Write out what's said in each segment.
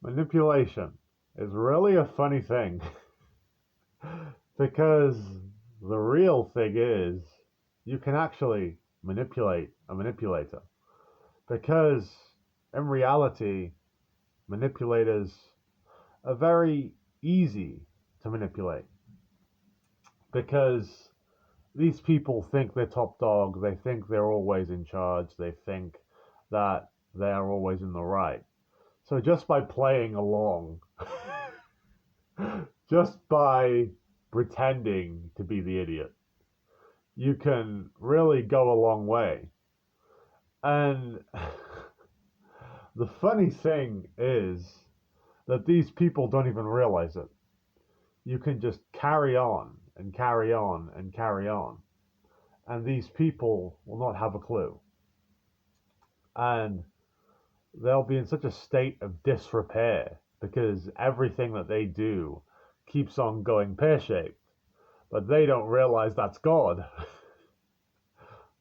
Manipulation is really a funny thing because the real thing is you can actually manipulate a manipulator. Because in reality, manipulators are very easy to manipulate. Because these people think they're top dog, they think they're always in charge, they think that they are always in the right. So just by playing along, just by pretending to be the idiot, you can really go a long way. And the funny thing is that these people don't even realize it. You can just carry on and carry on and carry on, and these people will not have a clue. And they'll be in such a state of disrepair because everything that they do keeps on going pear shaped. But they don't realize that's God.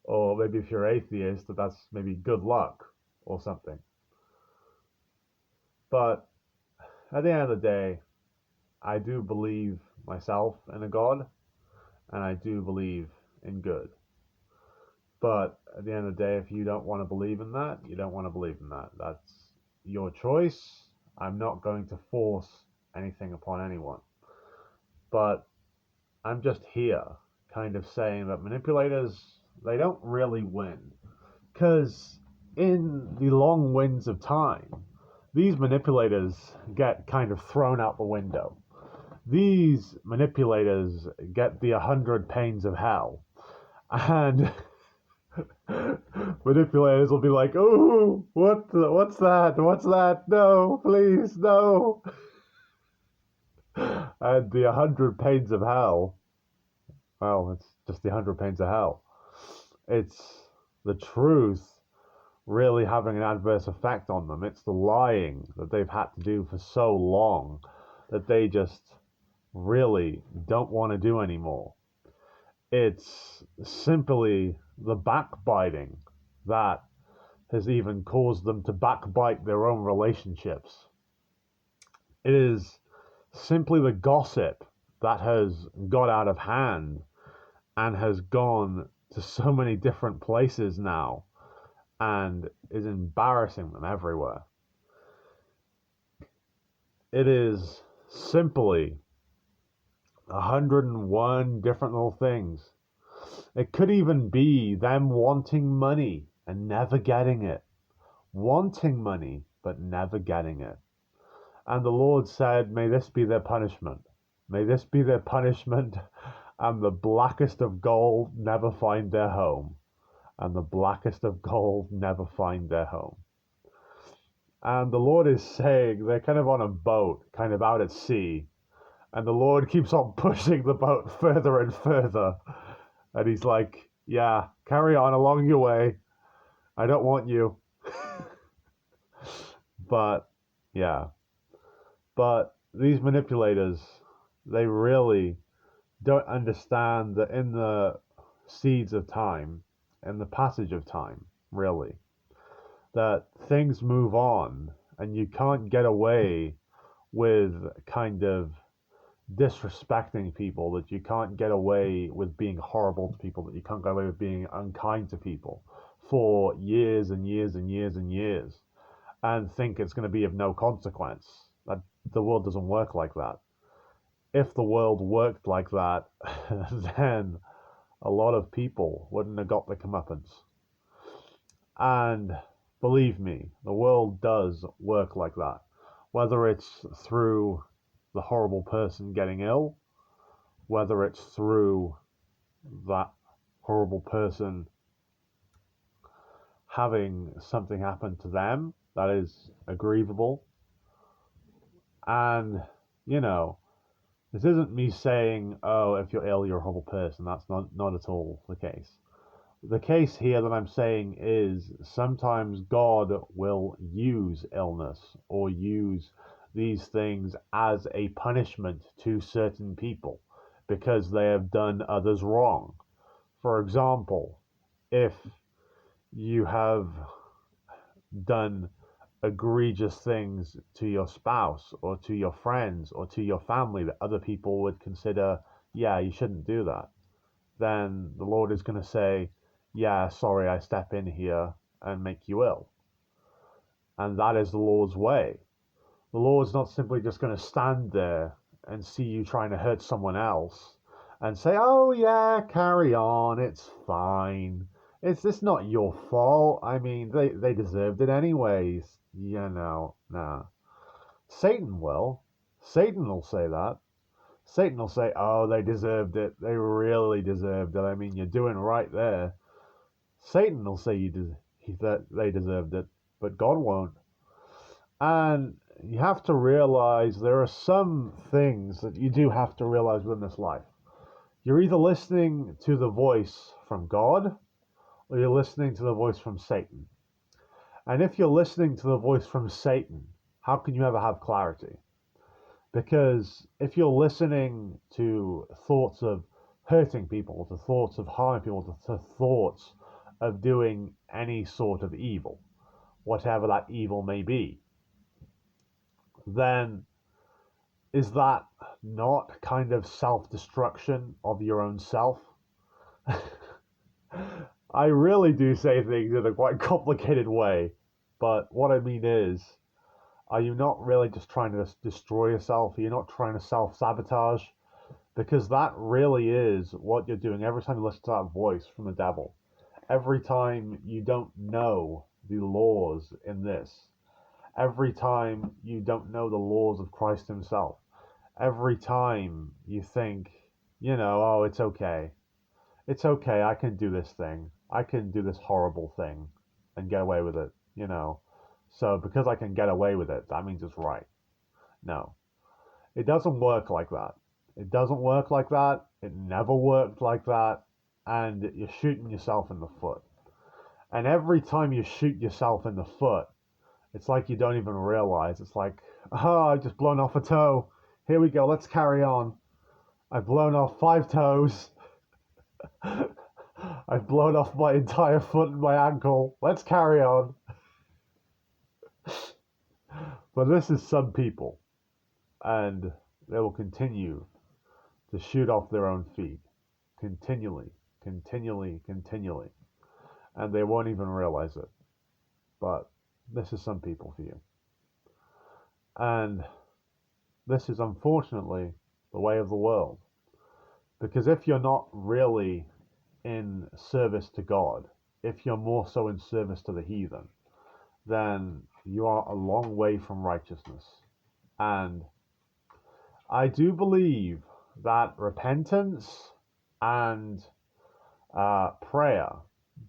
Or maybe if you're atheist, that's maybe good luck or something. But at the end of the day, I do believe myself in a God, and I do believe in good. But at the end of the day, if you don't want to believe in that, you don't want to believe in that. That's your choice. I'm not going to force anything upon anyone. But I'm just here kind of saying that manipulators, they don't really win. Because in the long winds of time, these manipulators get kind of thrown out the window. These manipulators get the 100 pains of hell. And manipulators will be like, "Oh, what's that? What's that? No, please, no." And the 100 pains of hell, well, it's just the 100 pains of hell. It's the truth really having an adverse effect on them. It's the lying that they've had to do for so long that they just really don't want to do anymore. It's simply the backbiting that has even caused them to backbite their own relationships. It is simply the gossip that has got out of hand and has gone to so many different places now and is embarrassing them everywhere. It is simply 101 different little things. It could even be them wanting money and never getting it. Wanting money, but never getting it. And the Lord said, "May this be their punishment. May this be their punishment, and the blackest of gold never find their home. And the blackest of gold never find their home." And the Lord is saying they're kind of on a boat, kind of out at sea. And the Lord keeps on pushing the boat further and further. And he's like, "Yeah, carry on along your way. I don't want you." But, yeah. But these manipulators, they really don't understand that in the seeds of time, in the passage of time, really, that things move on and you can't get away with kind of disrespecting people, that you can't get away with being horrible to people, that you can't get away with being unkind to people for years and years and years and years and think it's going to be of no consequence. That the world doesn't work like that. If the world worked like that, then a lot of people wouldn't have got the comeuppance. And believe me, the world does work like that. Whether it's through the horrible person getting ill, whether it's through that horrible person having something happen to them that is aggrievable. And, you know, this isn't me saying, oh, if you're ill, you're a horrible person. That's not at all the case. The case here that I'm saying is sometimes God will use illness or use these things as a punishment to certain people because they have done others wrong. For example, if you have done egregious things to your spouse or to your friends or to your family that other people would consider, yeah, you shouldn't do that, then the Lord is going to say, yeah, sorry, I step in here and make you ill. And that is the Lord's way. The Lord's not simply just going to stand there and see you trying to hurt someone else and say, oh, yeah, carry on, it's fine. It's not your fault. I mean, they deserved it anyways. Nah. Satan will. Satan will say that. Satan will say, oh, they deserved it. They really deserved it. I mean, you're doing right there. Satan will say that they deserved it, but God won't. And you have to realize there are some things that you do have to realize within this life. You're either listening to the voice from God or you're listening to the voice from Satan. And if you're listening to the voice from Satan, how can you ever have clarity? Because if you're listening to thoughts of hurting people, to thoughts of harming people, to thoughts of doing any sort of evil, whatever that evil may be, then is that not kind of self-destruction of your own self? I really do say things in a quite complicated way, but what I mean is, are you not really just trying to destroy yourself? Are you not trying to self-sabotage? Because that really is what you're doing every time you listen to that voice from the devil. Every time you don't know the laws in this. Every time you don't know the laws of Christ himself. Every time you think, oh, it's okay. It's okay, I can do this thing. I can do this horrible thing and get away with it. So because I can get away with it, that means it's right. No, it doesn't work like that. It doesn't work like that. It never worked like that. And you're shooting yourself in the foot. And every time you shoot yourself in the foot, it's like you don't even realize. It's like, oh, I've just blown off a toe. Here we go, let's carry on. I've blown off 5 toes. I've blown off my entire foot and my ankle. Let's carry on. But this is some people, and they will continue to shoot off their own feet continually, continually, continually, and they won't even realize it. But this is some people for you. And this is unfortunately the way of the world. Because if you're not really in service to God, if you're more so in service to the heathen, then you are a long way from righteousness. And I do believe that repentance and prayer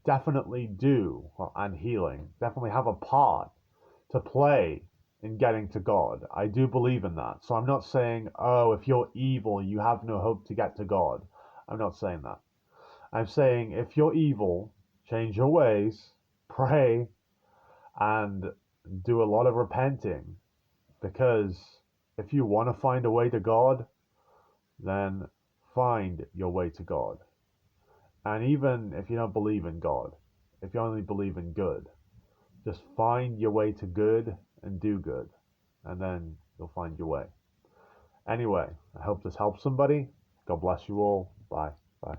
definitely do, and healing definitely have a part to play in getting to God. I do believe in that. So I'm not saying, oh, if you're evil, you have no hope to get to God. I'm not saying that. I'm saying if you're evil, change your ways, pray, and do a lot of repenting. Because if you want to find a way to God, then find your way to God. And even if you don't believe in God, if you only believe in good, just find your way to good and do good. And then you'll find your way. Anyway, I hope this helps somebody. God bless you all. Bye. Bye.